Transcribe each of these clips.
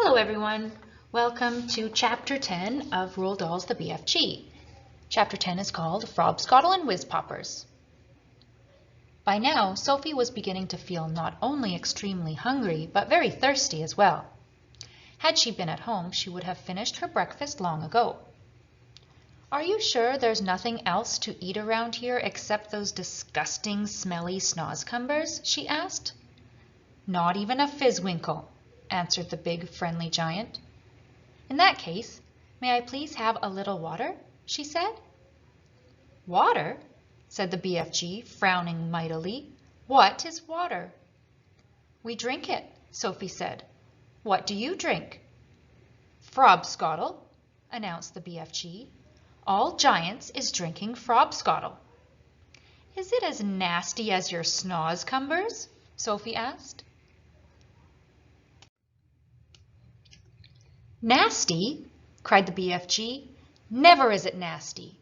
Hello everyone, welcome to Chapter 10 of Roald Dahl's The BFG. Chapter 10 is called Frobscottle and Whizzpoppers. By now, Sophie was beginning to feel not only extremely hungry, but very thirsty as well. Had she been at home, she would have finished her breakfast long ago. Are you sure there's nothing else to eat around here except those disgusting, smelly snozzcumbers? She asked. Not even a fizzwinkle, answered the big, friendly giant. In that case, may I please have a little water? She said. Water? Said the BFG, frowning mightily. What is water? We drink it, Sophie said. What do you drink? Frobscottle, announced the BFG. All giants is drinking Frobscottle. Is it as nasty as your snozzcumbers? Sophie asked. Nasty? Cried the BFG. Never is it nasty.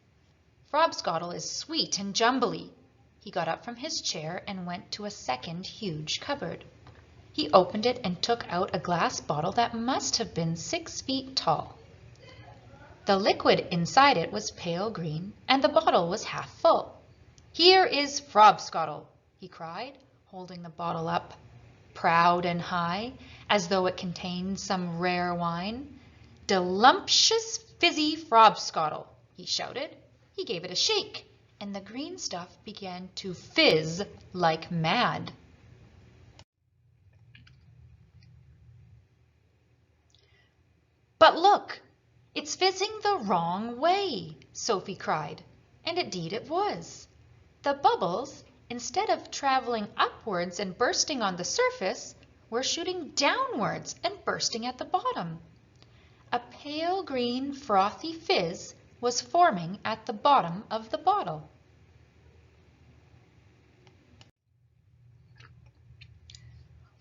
Frobscottle is sweet and jumbly. He got up from his chair and went to a second huge cupboard. He opened it and took out a glass bottle that must have been 6 feet tall. The liquid inside it was pale green, and the bottle was half full. Here is Frobscottle, he cried, holding the bottle up, proud and high, as though it contained some rare wine. Delumptious fizzy Frobscottle, he shouted. He gave it a shake, and the green stuff began to fizz like mad. But look, it's fizzing the wrong way, Sophie cried, and indeed it was. The bubbles, instead of traveling upwards and bursting on the surface, were shooting downwards and bursting at the bottom. A pale green frothy fizz was forming at the bottom of the bottle.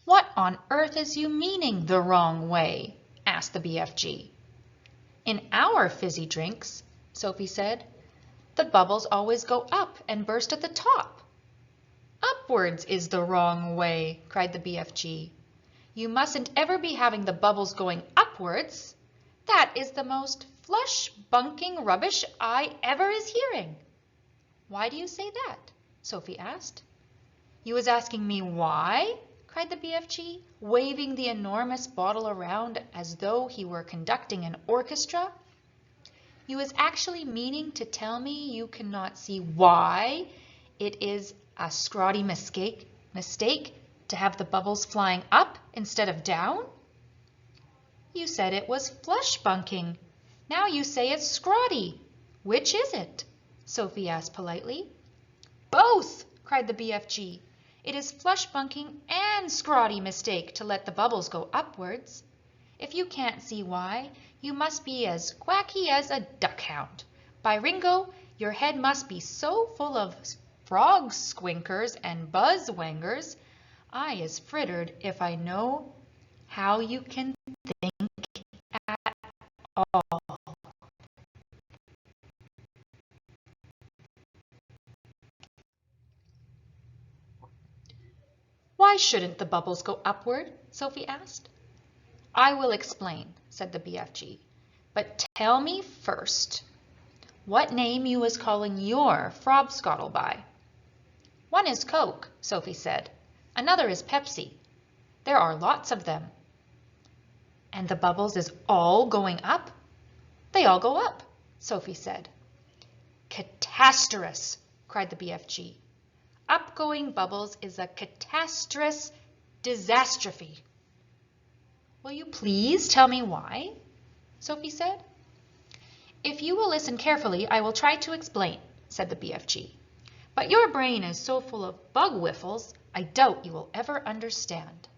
What on earth is you meaning the wrong way? Asked the BFG. In our fizzy drinks, Sophie said, the bubbles always go up and burst at the top. Upwards is the wrong way, cried the BFG. You mustn't ever be having the bubbles going upwards. That is the most flush-bunking rubbish I ever is hearing. Why do you say that? Sophie asked. You was asking me why? Cried the BFG, waving the enormous bottle around as though he were conducting an orchestra. You was actually meaning to tell me you cannot see why it is a scrawdy mistake to have the bubbles flying up instead of down? You said it was flush-bunking. Now you say it's scrawdy. Which is it? Sophie asked politely. Both, cried the BFG. It is flush-bunking and scrawdy mistake to let the bubbles go upwards. If you can't see why, you must be as quacky as a duckhound. By Ringo, your head must be so full of frog squinkers and buzzwangers, I is frittered if I know how you can think at all. Why shouldn't the bubbles go upward? Sophie asked. I will explain, said the BFG. But tell me first, what name you was calling your Frobscottle by? One is Coke, Sophie said. Another is Pepsi. There are lots of them. And the bubbles is all going up? They all go up, Sophie said. Catastrous, cried the BFG. Upgoing bubbles is a catastrous disastrophe. Will you please tell me why? Sophie said. If you will listen carefully, I will try to explain, said the BFG. But your brain is so full of bug whiffles, I doubt you will ever understand.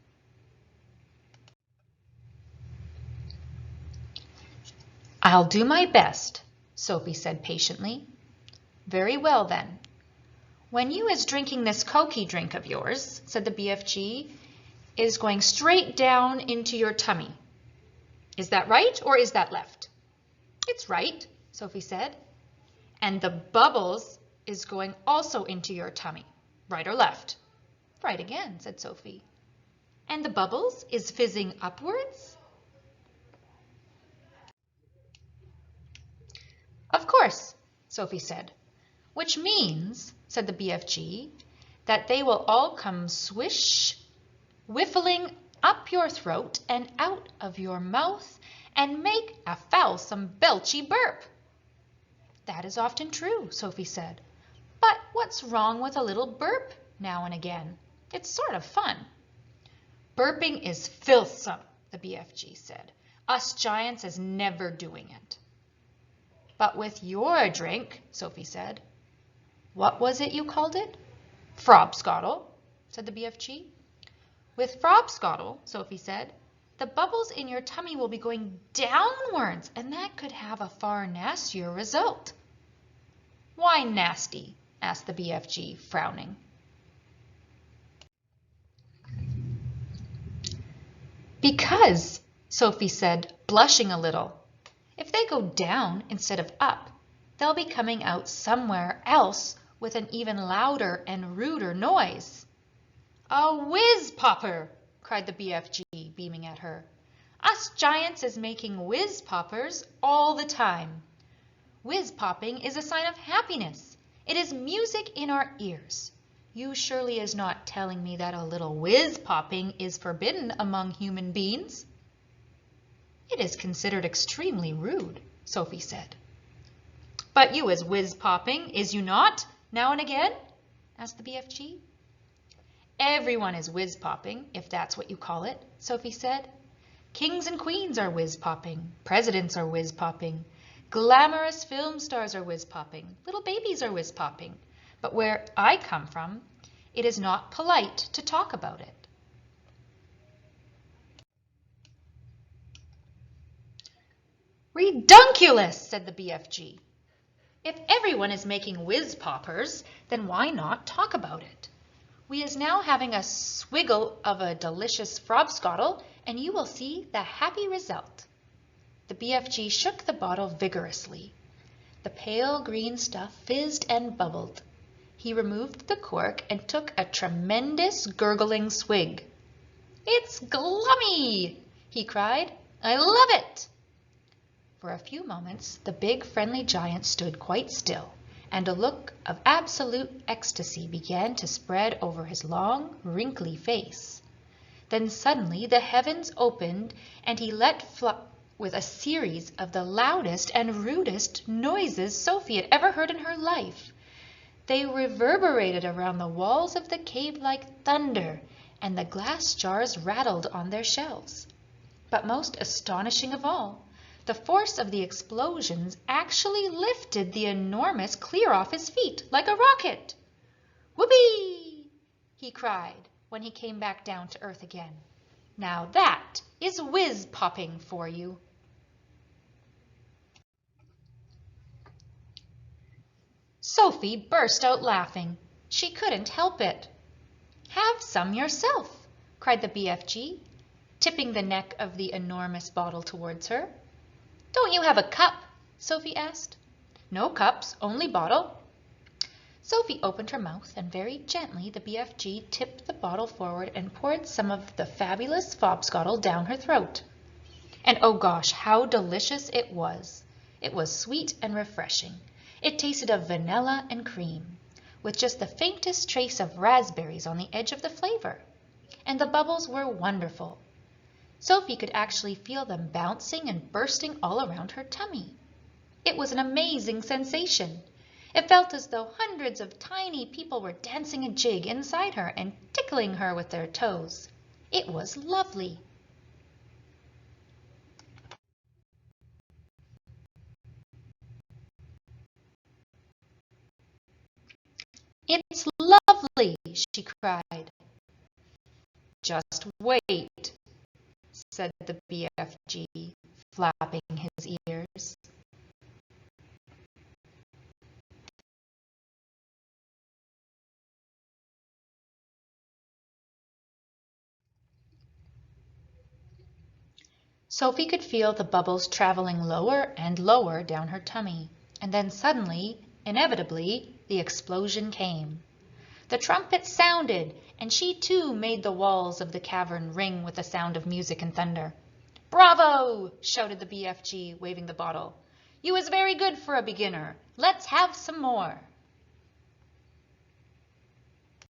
I'll do my best, Sophie said patiently. Very well then. When you is drinking this cokey drink of yours, said the BFG, it is going straight down into your tummy. Is that right or is that left? It's right, Sophie said. And the bubbles is going also into your tummy, right or left? Right again, said Sophie. And the bubbles is fizzing upwards? Sophie said. Which means, said the BFG, that they will all come swish, whiffling up your throat and out of your mouth and make a foulsome belchy burp. That is often true, Sophie said. But what's wrong with a little burp now and again? It's sort of fun. Burping is filthsome, the BFG said. Us giants is never doing it. But with your drink, Sophie said. What was it you called it? Frobscottle, said the BFG. With Frobscottle, Sophie said, the bubbles in your tummy will be going downwards, and that could have a far nastier result. Why nasty? Asked the BFG, frowning. Because, Sophie said, blushing a little, if they go down instead of up, they'll be coming out somewhere else with an even louder and ruder noise. A whizzpopper, cried the BFG, beaming at her. Us giants is making whizzpoppers all the time. Whizz-popping is a sign of happiness. It is music in our ears. You surely is not telling me that a little whiz-popping is forbidden among human beings? It is considered extremely rude, Sophie said. But you is whiz-popping, is you not, now and again? Asked the BFG. Everyone is whiz-popping, if that's what you call it, Sophie said. Kings and queens are whiz-popping. Presidents are whiz-popping. Glamorous film stars are whiz-popping. Little babies are whiz-popping. But where I come from, it is not polite to talk about it. Redunculous, said the BFG. If everyone is making whiz-poppers, then why not talk about it? We is now having a swiggle of a delicious Frobscottle, and you will see the happy result. The BFG shook the bottle vigorously. The pale green stuff fizzed and bubbled. He removed the cork and took a tremendous gurgling swig. It's glummy, he cried. I love it. For a few moments, the big friendly giant stood quite still, and a look of absolute ecstasy began to spread over his long, wrinkly face. Then suddenly the heavens opened, and he let fly with a series of the loudest and rudest noises Sophie had ever heard in her life. They reverberated around the walls of the cave like thunder, and the glass jars rattled on their shelves. But most astonishing of all, the force of the explosions actually lifted the enormous clear off his feet like a rocket. Whoopee! He cried when he came back down to earth again. Now that is whiz-popping for you. Sophie burst out laughing. She couldn't help it. Have some yourself, cried the BFG, tipping the neck of the enormous bottle towards her. Don't you have a cup? Sophie asked. No cups, only bottle. Sophie opened her mouth, and very gently the BFG tipped the bottle forward and poured some of the fabulous Frobscottle down her throat. And oh gosh, how delicious it was! It was sweet and refreshing. It tasted of vanilla and cream, with just the faintest trace of raspberries on the edge of the flavor. And the bubbles were wonderful. Sophie could actually feel them bouncing and bursting all around her tummy. It was an amazing sensation. It felt as though hundreds of tiny people were dancing a jig inside her and tickling her with their toes. It was lovely. It's lovely, she cried. Just wait, said the BFG, flapping his ears. Sophie could feel the bubbles traveling lower and lower down her tummy, and then suddenly, inevitably, the explosion came. The trumpet sounded, and she too made the walls of the cavern ring with the sound of music and thunder. Bravo! Shouted the BFG, waving the bottle. You is very good for a beginner. Let's have some more."